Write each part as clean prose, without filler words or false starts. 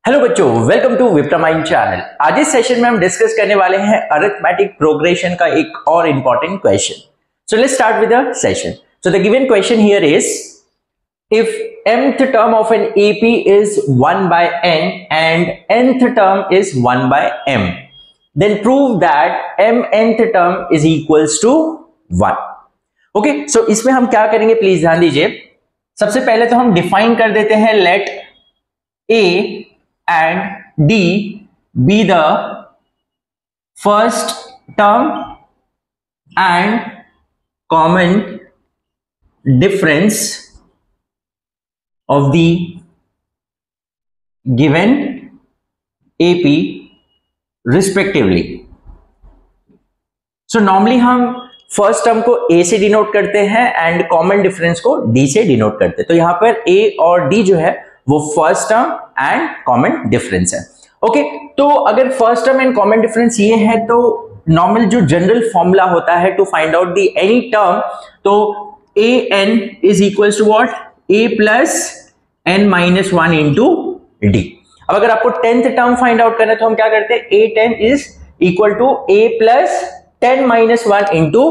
Hello बच्चों, welcome to विप्टामाइंड channel. आज इस सेशन में हम डिस्कस करने वाले हैं अरिथमेटिक प्रोग्रेशन का एक और important question. So let's start with the session. So the given question here is, if mth term of an AP is 1 by n and nth term is 1 by m, then prove that mnth term is equals to 1. Okay, so इसमें हम क्या करेंगे, please ध्यान दीजिए। सबसे पहले तो हम डिफाइन कर देते हैं, late a and d be the first term and common difference of the given AP respectively. So normally हम फर्स्ट टर्म को a से डिनोट करते हैं एंड कॉमन डिफरेंस को d से डिनोट करते हैं। तो यहां पर a और d जो है वो first term and common difference है। ओके, तो अगर first term and common difference ये है तो नॉर्मल जो जनरल फॉर्मूला होता है to find out the any term, तो a n is equals to what, a plus n minus 1 into d। अब अगर आपको 10th टर्म फाइंड आउट करना है तो हम क्या करते हैं, a 10 is equal to a plus 10 minus 1 into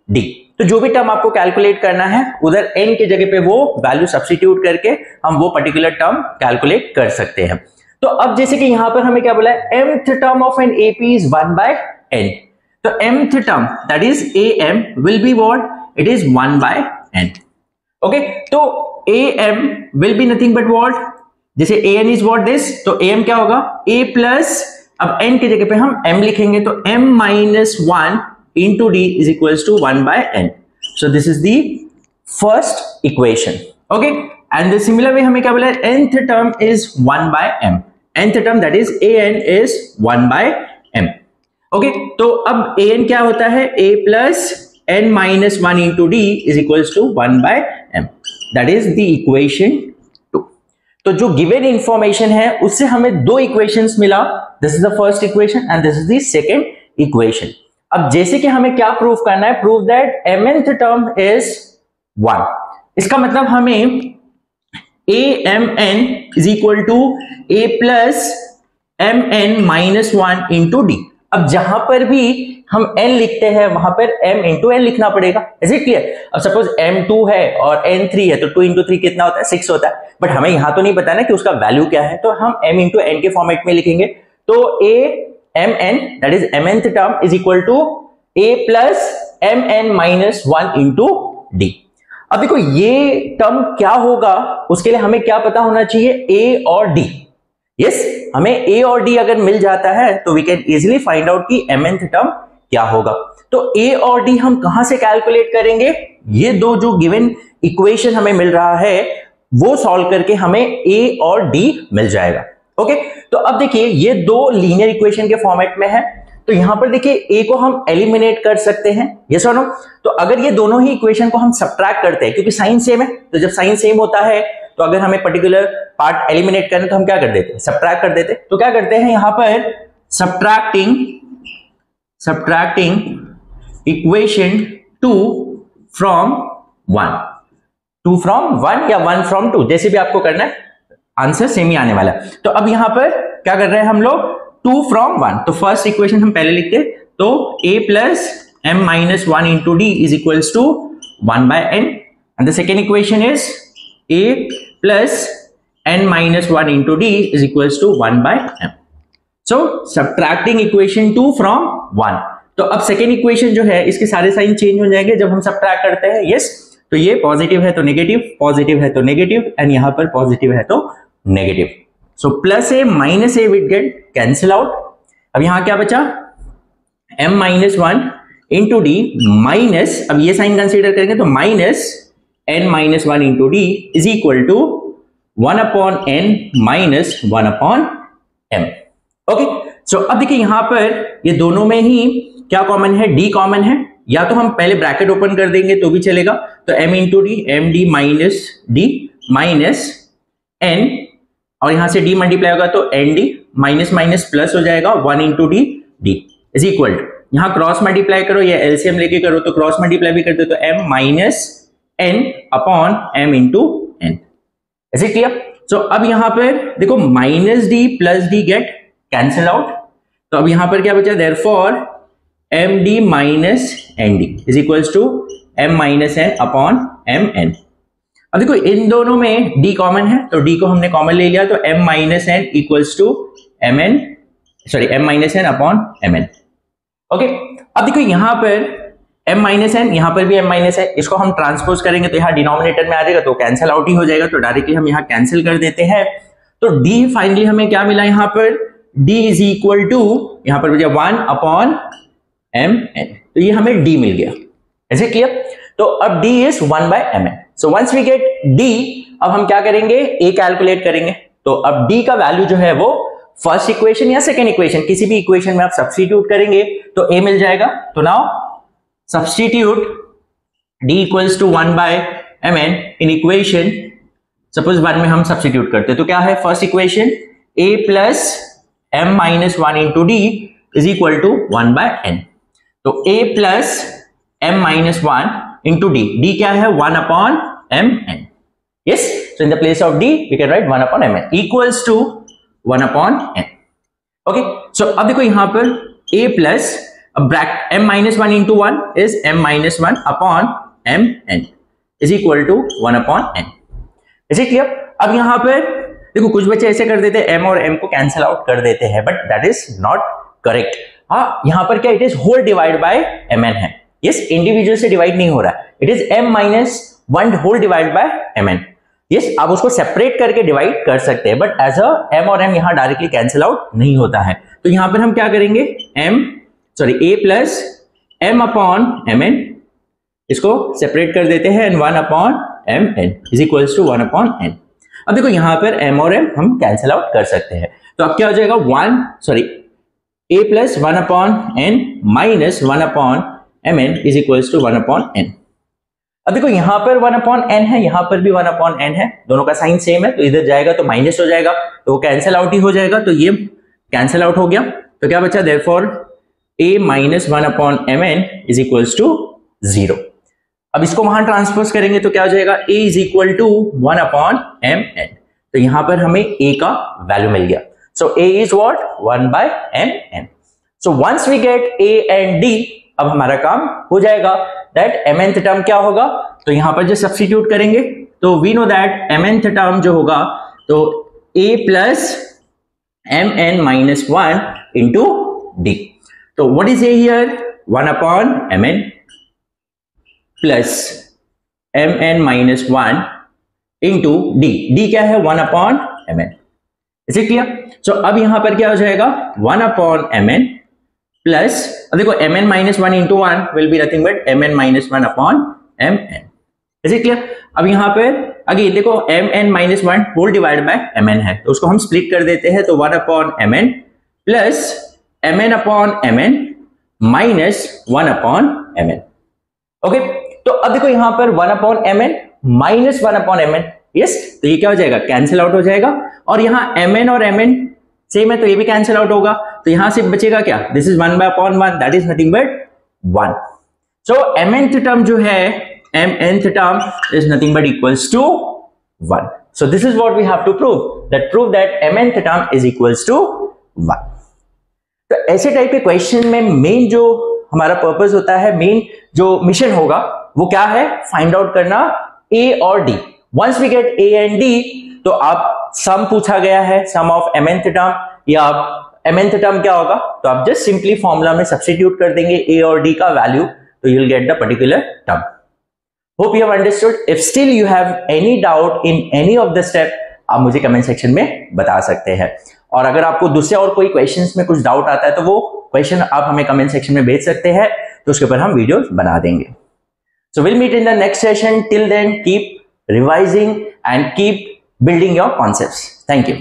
d। तो जो भी टर्म आपको कैलकुलेट करना है उधर n के जगह पे वो वैल्यू सब्स्टिट्यूट करके हम वो पर्टिकुलर टर्म कैलकुलेट कर सकते हैं। तो अब जैसे कि यहां पर हमें क्या बोला है, mth term of N AP is 1 by n। तो mth term that is am will be what, it is 1 by n। Okay, तो am will be nothing but what, जैसे an इज व्हाट दिस, तो am क्या होगा, a plus, अब n की जगह पे हम m लिखेंगे तो m minus 1 into d is equals to 1 by n. So this is the first equation. Okay, and the similar way हमें क्या बोला है, nth term is 1 by m. nth term that is an is 1 by m. Okay, तो अब an क्या होता है, a plus n minus 1 into d is equals to 1 by m. That is the equation 2. तो जो given information है उससे हमें दो equations मिला. This is the first equation and this is the second equation. अब जैसे कि हमें क्या प्रूव करना है, prove that mnth term is 1। इसका मतलब हमें amn is equal to a plus mn minus 1 into D. अब जहां पर भी हम n लिखते हैं वहां पर m इंटू n लिखना पड़ेगा। Is it clear? अब सपोज m2 है और n3 है तो 2 इंटू 3 कितना होता है, 6 होता है। बट हमें यहां तो नहीं पता ना कि उसका वैल्यू क्या है, तो हम m इंटू n के फॉर्मेट में लिखेंगे। तो mn that is mnth term is equal to a plus mn minus 1 into d। अब देखो ये टर्म क्या होगा, उसके लिए हमें क्या पता होना चाहिए, a और d। यस, हमें a और d अगर मिल जाता है तो we can easily find out कि mnth टर्म क्या होगा। तो a और d हम कहां से कैलकुलेट करेंगे, ये दो जो गिवन इक्वेशन हमें मिल रहा है वो सॉल्व करके हमें a और d मिल जाएगा। ओके, तो अब देखिए ये दो लीनियर इक्वेशन के फॉर्मेट में है, तो यहां पर देखिए a को हम एलिमिनेट कर सकते हैं, यस और नो। तो अगर ये दोनों ही इक्वेशन को हम सब्ट्रैक्ट करते हैं, क्योंकि साइन सेम है, तो जब साइन सेम होता है तो अगर हमें पर्टिकुलर पार्ट एलिमिनेट करना तो हम क्या कर देते हैं, सब्ट्रैक्ट कर देते हैं। तो क्या करते हैं यहां पर, सब्ट्रैक्टिंग इक्वेशन 2 फ्रॉम 1, 2 फ्रॉम 1 या 1 फ्रॉम 2, जैसे भी आपको करना है, आंसर सेम ही आने वाला है। तो अब यहां पर क्या कर रहे हैं हम लोग, 2 फ्रॉम 1। तो फर्स्ट इक्वेशन हम पहले लिखते हैं, तो a plus m minus 1 into D is equals to 1 by n and the second equation is a plus n minus 1 into D is equals to 1 by m। So subtracting equation 2 from 1। तो अब second equation जो है इसके सारे sign change हो जाएंगे जब हम सब्ट्रैक्ट करते हैं। यस, तो ये पॉजिटिव है तो नेगेटिव, पॉजिटिव है तो नेगेटिव, एंड यहां पर पॉजिटिव है तो negative. So plus A minus A will get cancel out. अब यहां क्या बचा, m minus 1 into D minus, अब ये साइन कंसीडर करेंगे तो minus n minus 1 into D is equal to 1 upon n minus 1 upon m। Okay, so अब देखिए यहां पर ये दोनों में ही क्या कॉमन है, d कॉमन है, या तो हम पहले ब्रैकेट ओपन कर देंगे तो भी चलेगा। तो m into D, M D minus D minus n, और यहां से d मल्टीप्लाई होगा तो N D, minus minus plus हो जाएगा 1 into D, D is equal to, यहां क्रॉस मल्टीप्लाई करो या एलसीएम लेके करो तो क्रॉस मल्टीप्लाई भी करते तो m minus n upon m into n। Is it clear? So अब यहां पर देखो minus D plus D get cancel out, तो अब यहां पर क्या बचा, therefore M D minus N D is equals to M minus N upon M N. अब देखो इन दोनों में d कॉमन है, तो d को हमने कॉमन ले लिया, तो m minus N equals to M N, sorry m minus N upon M N. Okay, अब देखो यहां पर m माइनस एन, यहां पर भी m माइनस एन, इसको हम ट्रांसपोज करेंगे तो यहाँ डिनोमिनेटर में आ जाएगा, तो कैंसिल आउट ही हो जाएगा, तो डायरेक्टली हम यहाँ कैंसिल कर देते हैं। तो d फाइनली हमें क्या मिला यहाँ पर, d इज इक्वल टू यहाँ पर बचा 1 अपॉन एम एन, तो ये हमें d मिल गया। ऐसे क्लियर? तो अब d is 1 by M N. So once we get d, अब हम क्या करेंगे, a कैलकुलेट करेंगे। तो अब d का वैल्यू जो है वो फर्स्ट इक्वेशन या सेकेंड इक्वेशन, किसी भी इक्वेशन में आप सब्स्टिट्यूट करेंगे तो a मिल जाएगा। तो now substitute d equals to 1 by M N in equation, suppose 1 में हम सब्स्टिट्यूट करते हैं तो क्या है, first equation a plus m minus 1 into D is equal to 1 by N. तो a plus m minus 1 into d, d क्या है, 1 upon mn, yes, so in the place of d we can write 1 upon mn equals to 1 upon n। okay, so अब देखो यहां पर a plus bracket m minus 1 into 1 is m minus 1 upon mn is equal to 1 upon n। is it clear? अब यहां पर देखो कुछ बच्चे ऐसे कर देते हैं m और m को कैंसिल आउट कर देते हैं, but that is not correct. हाँ, यहां पर क्या, it is whole divide by mn है, यस, इंडिविजुअल से डिवाइड नहीं हो रहा है, it is m minus 1 whole divide by mn। Yes, आप उसको सेपरेट करके डिवाइड कर सकते हैं, बट एज अ m और m यहां डायरेक्टली कैंसिल आउट नहीं होता है। तो यहां पर हम क्या करेंगे, a plus m upon mn, इसको सेपरेट कर देते हैं, and 1 upon mn is equals to 1 upon n। अब देखो यहां पर m और m हम कैंसिल आउट कर सकते हैं, तो अब क्या हो जाएगा, a plus 1 upon n minus 1 upon mn is equals to 1 upon n। अब देखो यहां पर 1 अपॉन n है, यहां पर भी 1 अपॉन n है, दोनों का साइन सेम है, तो इधर जाएगा तो माइनस हो जाएगा, तो वो कैंसिल आउट ही हो जाएगा, तो ये कैंसिल आउट हो गया। तो क्या बचा, therefore a minus 1 upon mn is equals to 0। अब इसको वहां ट्रांसपोज करेंगे तो क्या हो जाएगा, a is equal to 1 upon mn, तो यहां पर हमें a का वैल्यू मिल गया। So a is what, 1 by mn। So once we get a and d, अब हमारा काम हो जाएगा, दैट mnth टर्म क्या होगा, तो यहां पर जो सब्स्टिट्यूट करेंगे तो we know that mnth term जो होगा तो a plus mn minus 1 into D. तो what is a here, 1 upon mn plus mn minus 1 into D, D क्या है, 1 upon mn। Is it clear? So अब यहां पर क्या हो जाएगा, 1 अपॉन mn प्लस, अब देखो mn minus 1 into 1 will be nothing but mn minus 1 upon mn। Is it clear? अब यहां पर अगेन देखो mn minus 1 whole divide by mn है, तो उसको हम स्प्लिट कर देते हैं, तो 1 upon mn plus mn upon mn minus 1 upon mn। Okay, तो अब देखो यहां पर 1 upon mn minus 1 upon mn, yes, तो ये क्या हो जाएगा, कैंसिल आउट हो जाएगा, और यहां mn और mn सेम है तो ये भी कैंसिल आउट होगा, तो यहां से बचेगा क्या, this is 1 by upon 1, that is nothing but 1। So mnth term जो है, mnth term is nothing but equals to 1। So this is what we have to prove that mnth term is equals to 1। तो ऐसे type के question में main जो हमारा purpose होता है, मेन जो मिशन होगा वो क्या है, फाइंड आउट करना a और d। Once we get a and d, तो आप सम पूछा गया है, सम ऑफ mnth टर्म, या mnth टर्म क्या होगा, तो आप जस्ट सिंपली फॉर्मूला में सब्स्टिट्यूट कर देंगे a और d का वैल्यू, तो you will get the particular term. Hope you have understood. If still you have any doubt in any of the step, आप मुझे कमेंट सेक्शन में बता सकते हैं, और अगर आपको दूसरे और कोई क्वेश्चंस में कुछ डाउट आता है तो वो क्वेश्चन आप हमें कमेंट सेक्शन में भेज सकते हैं, तो उसके ऊपर हम वीडियो बना देंगे। So will meet in the next session, till then keep revising and keep building your concepts. Thank you.